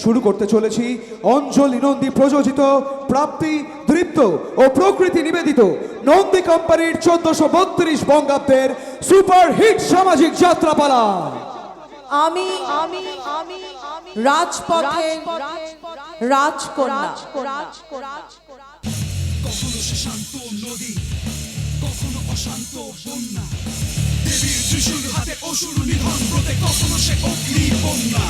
শুরু করতে চলেছি অঞ্জলি নন্দী প্রযোজিত প্রাপ্তি দৃপ্ত ও প্রকৃতি নিবেদিত নন্দী কোম্পানির 1432 বঙ্গাব্দের সুপার হিট সামাজিক যাত্রাপালা। আমি রাজপথে রাজকন্যা। কখনো সে শান্ত নদী, কখনো অশান্ত বন্যা, দেবীর ত্রিশূল হাতে অসুর নিধন ব্রতে, কখনো সে অগ্নি বন্যা,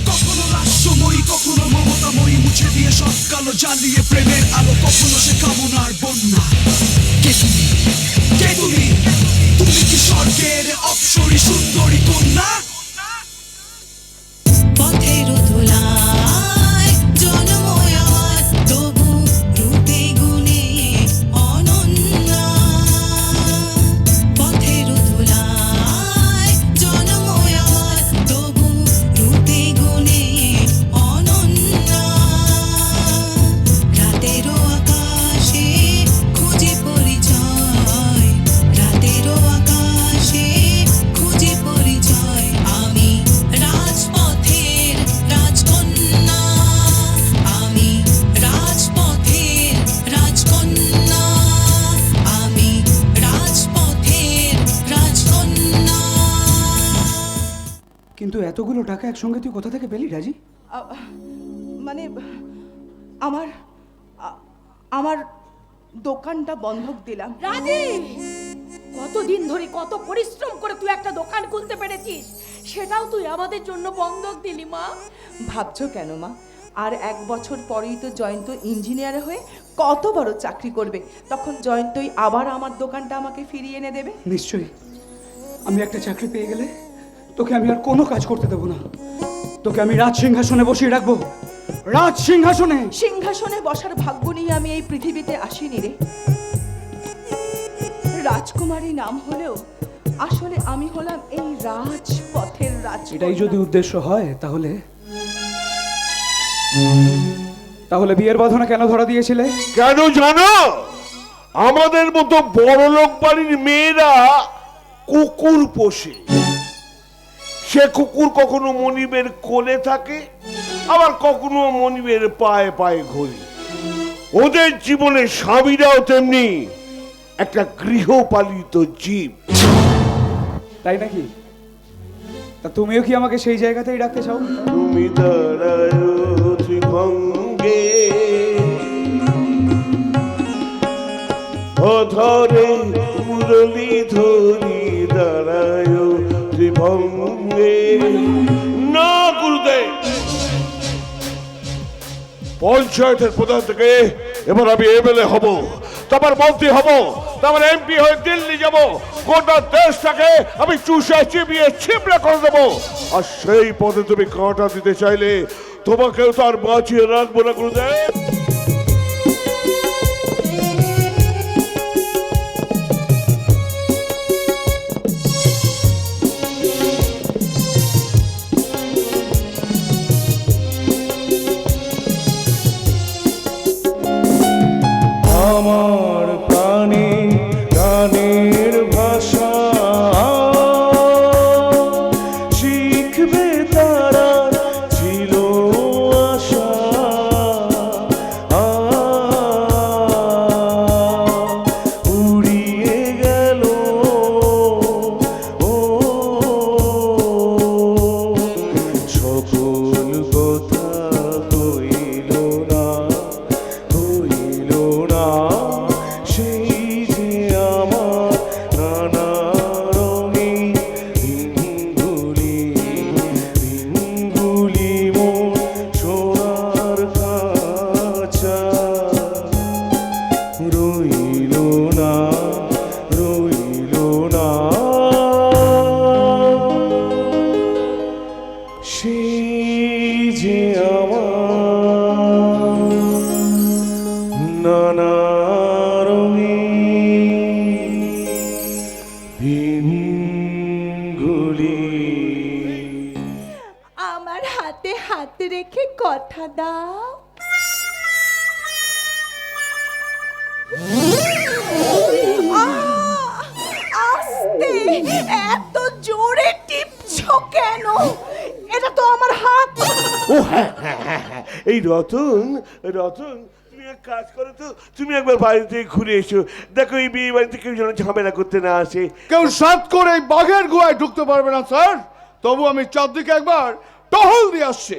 কখনো লাস্যময়ী, কখনো মমতাময়ী, মুছে দিয়ে সব কালো জ্বালিয়ে প্রেমের আলো, কখনো সে কামনার বন্যা। কে তুমি, কে তুমি, তুমি কি স্বর্গের অপ্সরী সুন্দরী কন্যা? পথের ধুলায় জন্ময়ার তবু রূপে গুণে অনন্যা। পথের ধুলায় জন্ময়ার তবু রূপে গুণে অনন্যা। রাতেরও আকাশে খুঁজে পরিচয়, রাতেরও আকাশে খুঁজে পরিচয়। আমি রাজপথের রাজকন্যা, আমি রাজপথের রাজকন্যা, আমি রাজপথের রাজকন্যা। কিন্তু এতগুলো টাকা একসঙ্গে তুই কোথা থেকে পেলি রাজি? মানে আমার আমার দোকানটা বন্ধক দিলাম। রাজি, কতদিন ধরে কত পরিশ্রম করে তুই একটা দোকান খুলতে পেরেছিস, সেটাও তুই আমাদের জন্য বন্ধক দিলি মা। ভাবছো কেন মা? আর 1 বছর পরেই তো জয়ন্ত ইঞ্জিনিয়ার হয়ে কত বড় চাকরি করবে, তখন জয়ন্তই আবার আমার দোকানটা আমাকে ফিরিয়ে এনে দেবে। নিশ্চয়ই। আমি একটা চাকরি পেয়ে গেলে তোকে আমি আর কোনো কাজ করতে দেবো না। তোকে আমি রাজ সিংহাসনে বসিয়ে রাখবো, রাজ সিংহাসনে। সিংহাসনে বসার ভাগ্য নিয়ে আমি এই পৃথিবীতে আসিনি রে। রাজকুমারী নাম হলেও আসলে আমি হলাম এই রাজপথের রাজকন্যা। এটাই যদি উদ্দেশ্য হয় তাহলে বিয়ের বাঁধনে কেন ধরা দিয়েছিলে? কেন জানো? আমাদের মতো বড়লোক বাড়ির মেয়েরা কুকুর পোষে। সে কুকুর কখনো মনিবের কোলে থাকে, আবার কখনো মনিবের পায়ে পায়ে ঘোরে। ওদের জীবনে স্বামীরাও তেমনি একটা গৃহপালিত জীব। তাই নাকি? তা তুমিও কি আমাকে সেই জায়গাতেই রাখতে চাও? তুমি দাঁড়ায় ত্রিভঙ্গে, অধরে মুরলী ধরি দাঁড়ায় ত্রিভঙ্গে। না গুরুদেব, পঞ্চায়েতের প্রধান থেকে এবার আমি এমএলএ হব, তারপর মন্ত্রী হব, তারপর এমপি হয়ে দিল্লি যাব, গোটা দেশটাকে আমি চুষে চিবিয়ে ছিপড়ে করে দেবো। আর সেই পদে তুমি কাঁটা দিতে চাইলে তোমাকেও তো আর বাঁচিয়ে রাখবো না গুরুদেব। আমার প্রাণে গানের ভাষা শিখবে তারা ছিল আশা। উড়িয়ে গেল ও সকল কথা কইল না, হইল না সেই যে আমার নানা রঙিন দিনগুলি, দিনগুলি মোর সোনার কাঁচা। রইল না, রইল না সেই যে আমার নানা রঙিন দিনগুলি। আমার হাতে হাত রেখে কথা দাও। আস্তে, এত জোরে টিপছো কেন? এটা তো আমার হাত। ও হ্যাঁ হ্যাঁ হ্যাঁ হ্যাঁ এই রতন রতন তুমি এক কাজ করো তো, তুমি একবার বাড়িতে ঘুরে এসো, দেখো এই বিয়ে বাড়িতে কেউ যেন ঝামেলা করতে না আসে। কেউ সাত করে এই বাঘের গুহায় ঢুকতে পারবে না স্যার। তবু আমি চারদিকে একবার টহল দিয়ে আসছি।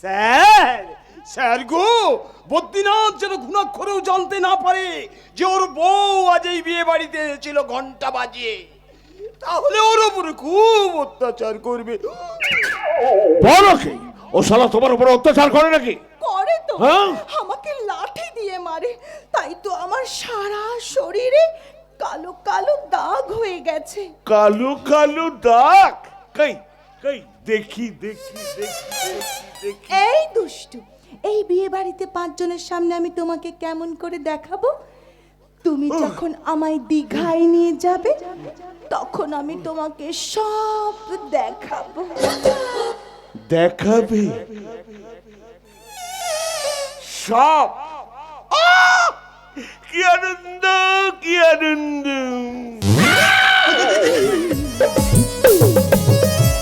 স্যার, স্যার গো, বদ্রীনাথ যেন ঘুণাক্ষরেও জানতে না পারে যে ওর বউ আজ এই বিয়ে বাড়িতে এসেছিল ঘন্টা বাজিয়ে, তাহলে ওর উপরে খুব অত্যাচার করবে। বলো কি ও শালা তোমার উপর অত্যাচার করে নাকি? করে তো, হ্যাঁ? আমাকে লাঠি দিয়ে মারে, তাই তো আমার সারা শরীরে কালো কালো দাগ হয়ে গেছে। কালো কালো দাগ? কই কই দেখি দেখি দেখি দেখি দেখি। এই দুষ্টু, এই বিয়ে বাড়িতে 5 জনের সামনে আমি তোমাকে কেমন করে দেখাবো? তুমি যখন আমায় দীঘায় নিয়ে যাবে তখন আমি তোমাকে সব দেখাবো। দেখাবে সব? কি আনন্দ, কি আনন্দ।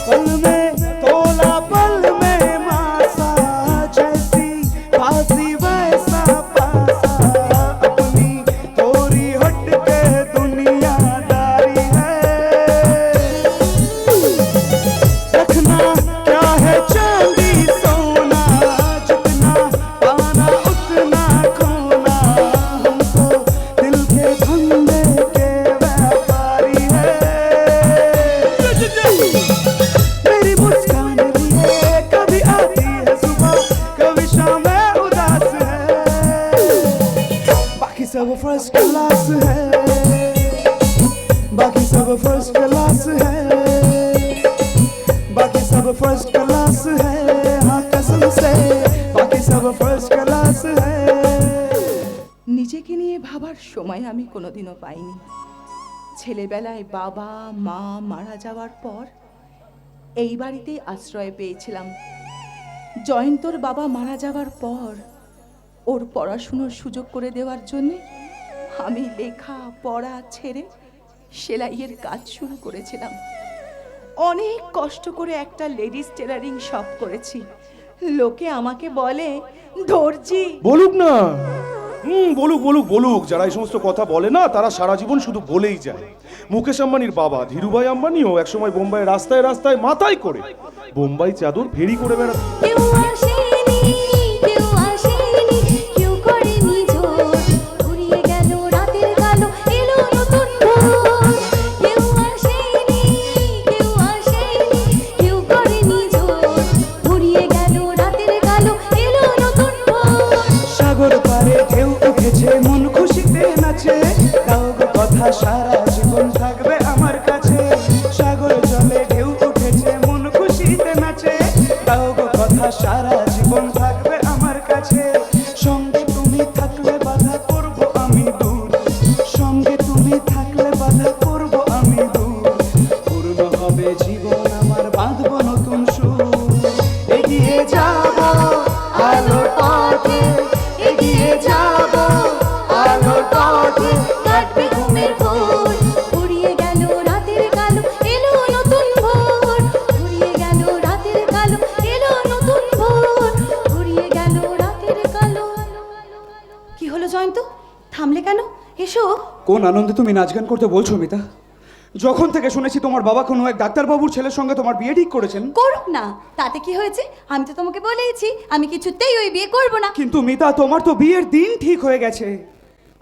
पल में तोला पल में मासा, जैसी बाजी वैसा पासा, अपनी तोरी हट के दुनियादारी है। रखना क्या है चांदी सोना, जितना पाना उतना खोना, हम तो दिल के धंधे के व्यापारी है। मेरी मुस्कान भी है, कभी आती है सुबह, कभी शाम में उदास है, बाकी सब फर्स्ट क्लास है, बाकी सब फर्स्ट क्लास है, बाकी सब फर्स्ट क्लास है, हाँ कसम से बाकी सब फर्स्ट क्लास है। নিজেকে নিয়ে ভাবার সময় আমি কোনোদিনও পাইনি। ছেলেবেলায় বাবা মা মারা যাওয়ার পর এই বাড়িতেই আশ্রয় পেয়েছিলাম। জয়ন্তর বাবা মারা যাওয়ার পর ওর পড়াশুনোর সুযোগ করে দেওয়ার জন্যে আমি লেখা পড়া ছেড়ে সেলাইয়ের কাজ শুরু করেছিলাম। অনেক কষ্ট করে একটা লেডিস টেলারিং শপ করেছি। লোকে আমাকে বলে দর্জি। বলুক না, বলুক বলুক বলুক। যারা এই সমস্ত কথা বলে না তারা সারা জীবন শুধু বলেই যায়। মুকেশ আম্বানির বাবা ধীরুভাই আম্বানিও একসময় বোম্বাই রাস্তায় রাস্তায় মাথায় করে বোম্বাই চাদর ফেরি করে বেড়াতো। কেউ আসেনি, কেউ আসেনি, কেউ করেনি জোর, ঘুরিয়ে গেল রাতের কালো, এলো নতুন ভোর। কেউ আসেনি, কেউ আসেনি, কেউ করেনি জোর, ঘুরিয়ে গেল রাতের কালো, এলো নতুন ভোর। সাগর পারে ঢেউ উঠেছে, মন খুশিতে নাচে, দাও গো কথা সারা জীবন থাকবে আমার কাছে। সাগর জলে ঢেউ উঠেছে, মন খুশিতে নাচে, দাও গো কথা সারা জীবন থাকবে আমার কাছে। সঙ্গে তুমি থাকলে বাধা করব আমি দূর, সঙ্গে তুমি থাকলে বাধা করব আমি দূর। পূর্ণ হবে জীবন আমার, বাঁধব নতুন সুর। এগিয়ে যাব আলোর পথে, এগিয়ে যাব আলোর পথে, কাটবে ঘুমের ঘোর, ঘুরিয়ে গেল রাতের কালো, এলো নতুন ভোর। ঘুরিয়ে গেল রাতের কালো, এলো নতুন ভোর। ঘুরিয়ে গেল রাতের কালো। কি হলো জয়ন্ত, থামলে কেন? এসো। কোন আনন্দে তুমি নাচ গান করতে বলছো মিতা? যখন থেকে শুনেছি তোমার বাবা কোনো এক ডাক্তারবাবুর ছেলের সঙ্গে তোমার বিয়ে ঠিক করেছেন। করুক না, তাতে কি হয়েছে? আমি তো তোমাকে বলেইছি আমি কিছুতেই ওই বিয়ে করব না। কিন্তু মিতা, তোমার তো বিয়ের দিন ঠিক হয়ে গেছে,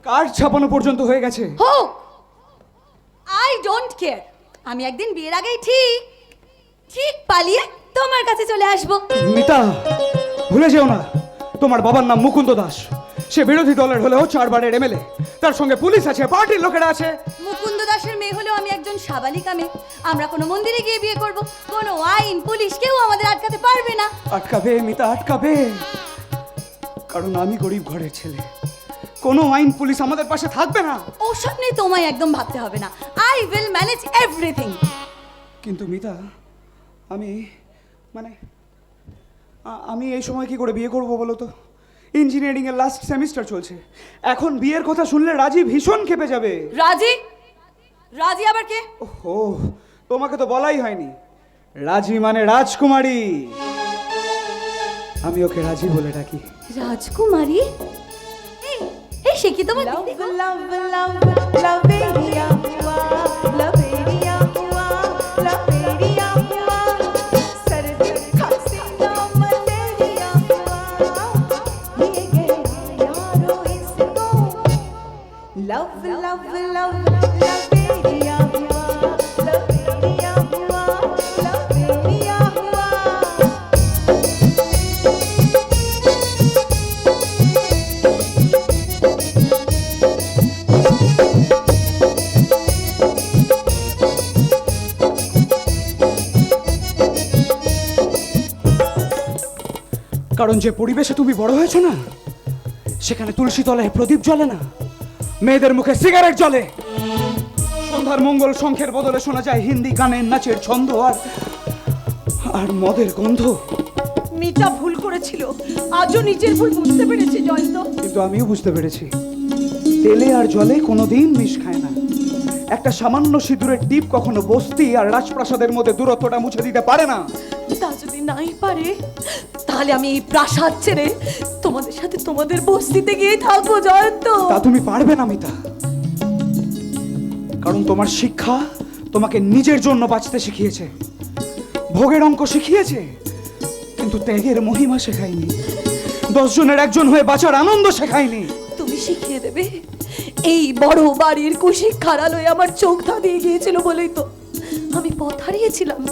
কার্ড ছাপানো পর্যন্ত হয়ে গেছে। হোক, আই ডোন্ট কেয়ার। আমি একদিন বিয়ের আগেই ঠিক ঠিক পালিয়ে তোমার কাছে চলে আসব। মিতা, ভুলে যেও না তোমার বাবার নাম মুকুন্দ দাস। সে বিরোধী দলের হলেও 4 বারের এমএলএ। তার সঙ্গে পুলিশ আছে, পার্টির লোকেরা আছে। মুকুন্দ দাসের মেয়ে হলেও আমি একজন সাবালিকা মেয়ে। আমরা কোনো মন্দিরে গিয়ে বিয়ে করব, কোনো আইন পুলিশ কেউ আমাদের আটকাতে পারবে না। আটকাবে মিতা, আটকাবে, কারণ আমি গরিব ঘরের ছেলে। কোনো আইন পুলিশ আমাদের পাশে থাকবে না। ওসব নিয়ে তোমায় একদম ভাবতে হবে না। I will manage everything. কিন্তু মিতা, আমি এই সময় কি করে বিয়ে করব বলো তো? ইঞ্জিনিয়ারিং এর লাস্ট সেমিস্টার চলছে। এখন বিয়ের কথা শুনলে রাজি ভীষণ ক্ষেপে যাবে। রাজি? রাজি আবার কে? ওহো, তোমাকে তো বলাই হয়নি। রাজি মানে রাজকুমারী। আমি ওকে রাজি বলে ডাকি। রাজকুমারী? এই সে কি তোমার लव लव लव लवेरिया हुआ, लवेरिया हुआ, लवेरिया हुआ, सर्दी खांसी ना मलेरिया हुआ, ये गया यारो इसको। लव लव लव लवेरिया हुआ, लवेरिया हुआ, लवेरिया हुआ। কারণ যে পরিবেশে তুমি বড় হয়েছো না, সেখানে তুলসী তলায় প্রদীপ জ্বলে না, মেয়েদের মুখে সিগারেট জ্বলে, সন্ধ্যার মঙ্গল শঙ্খের বদলে শোনা যায় হিন্দি গানের নাচের ছন্দ আর মদের গন্ধ। মিতা ভুল করেছিল, আজও নিজের ভুল বুঝতে পেরেছে জয়ন্ত। কিন্তু আমিও বুঝতে পেরেছি, তেলে আর জলে কোনোদিন মিশ খায় না। একটা সামান্য সিঁদুরের টিপ কখনো বস্তি আর রাজপ্রাসাদের মধ্যে দূরত্বটা মুছে দিতে পারে না। তা যদি নাই পারে, তাহলে আমি এই প্রাসাদ ছেড়ে তোমাদের সাথে তোমাদের বস্তিতে গিয়ে থাকবো জয়ন্ত। তা তুমি পারবে না মিতা, কারণ তোমার শিক্ষা তোমাকে নিজের জন্য বাঁচতে শিখিয়েছে, ভোগের অঙ্ক শিখিয়েছে, কিন্তু ত্যাগের মহিমা শেখায়নি, 10 জনের একজন হয়ে বাঁচার আনন্দ শেখায়নি। তুমি শিখিয়ে দেবে? এই বড় বাড়ির কুশিক্ষার আলোয় আমার চোখ ধাঁধিয়ে গিয়েছিল বলেই তো আমি পথ হারিয়েছিলাম।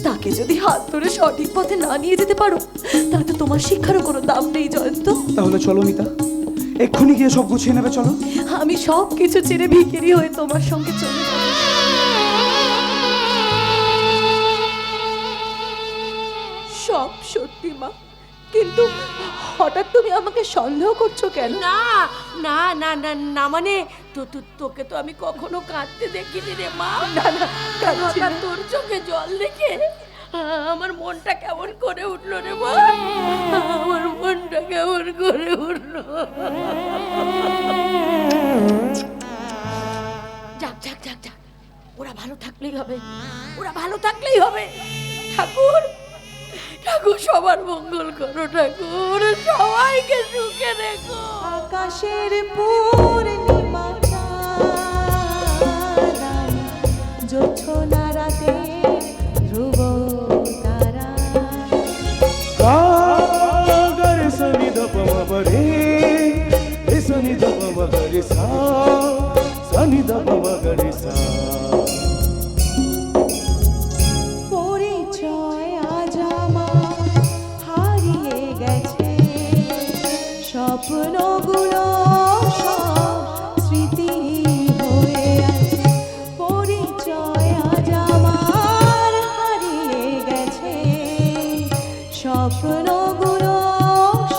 তাকে যদি হাত ধরে সঠিক পথে না নিয়ে যেতে পারো, তাহলে তো তোমার শিক্ষারও কোনো দাম নেই জয়ন্ত। তাহলে চলো মিতা, এক্ষুনি গিয়ে সব গুছিয়ে নেবে, চলো। আমি সব কিছু ছেড়ে ভিখিরি হয়ে তোমার সঙ্গে চলে যাব। সব সত্যি মা, কিন্তু হঠাৎ তুমি আমাকে সন্দেহ করছো কেন? না না না না না, মানে তোকে তো আমি কখনো কাঁদতে দেখিনি রে মা। না না, হঠাৎ তোর চোখে জল দেখে আমার মনটা কেমন করে উঠলো রে মা, আমার মনটা কেমন করে উঠলো। যাক যাক যাক যাক, ওরা ভালো থাকলেই হবে, ওরা ভালো থাকলেই হবে। ঠাকুর ঠাকুর সবার মঙ্গল করো, ঠাকুর সবাইকে সুখে রেখো। আকাশের পূর্ণিমা চাঁদ, জোছনা রাতে ধ্রুব তারা। গরে সনি দপমা বরে, সনি দপমা গরে সা, সনি দপমা গরে সা। পরিচয় আজ আমার হারিয়ে গেছে, স্বপ্নগুলো সব স্মৃতি হয়ে আছে। পরিচয় আজ আমার হারিয়ে গেছে, স্বপ্নগুলো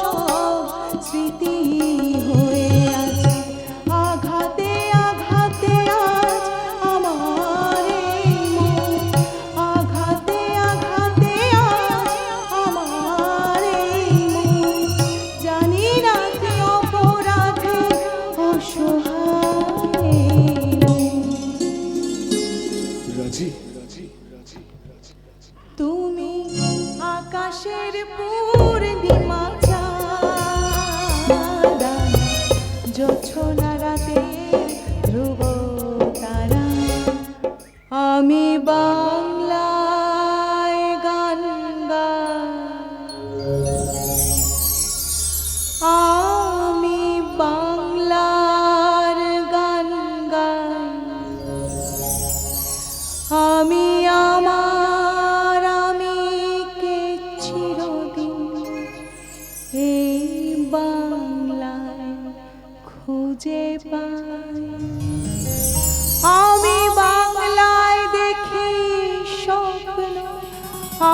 সব স্মৃতি হয়ে আছে। আঘাতে আঘাতে আজ আমার এই মন, আঘাতে আঘাতে আজ আমার এই মন। জানি না কি অপরাধে অসহায় মন। রাজি তুমি আকাশের পূর্ণিমা চাঁদ, জোছনা রাতে ধ্রুব তারা। আমি বাংলায় গান গাই, আমি বাংলার গান গাই। আমি আমার আমিকে চিরদিন এই বাংলায় খুঁজে পাই। আমি বাংলায় দেখি স্বপ্ন,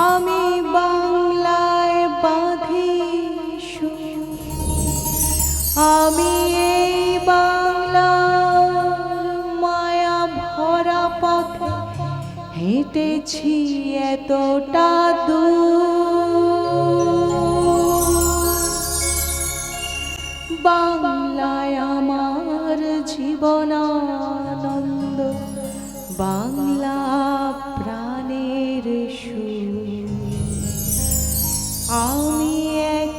আমি বাংলায় বাঁধি সুর। আমি এই বাংলার মায়া ভরা পথে হেঁটেছি এতটা দূর। বাংলায় আমার জীবনানন্দ, বাংলা প্রাণের সুর। আমি এক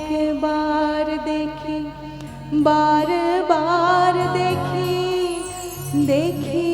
বারবার দেখি দেখি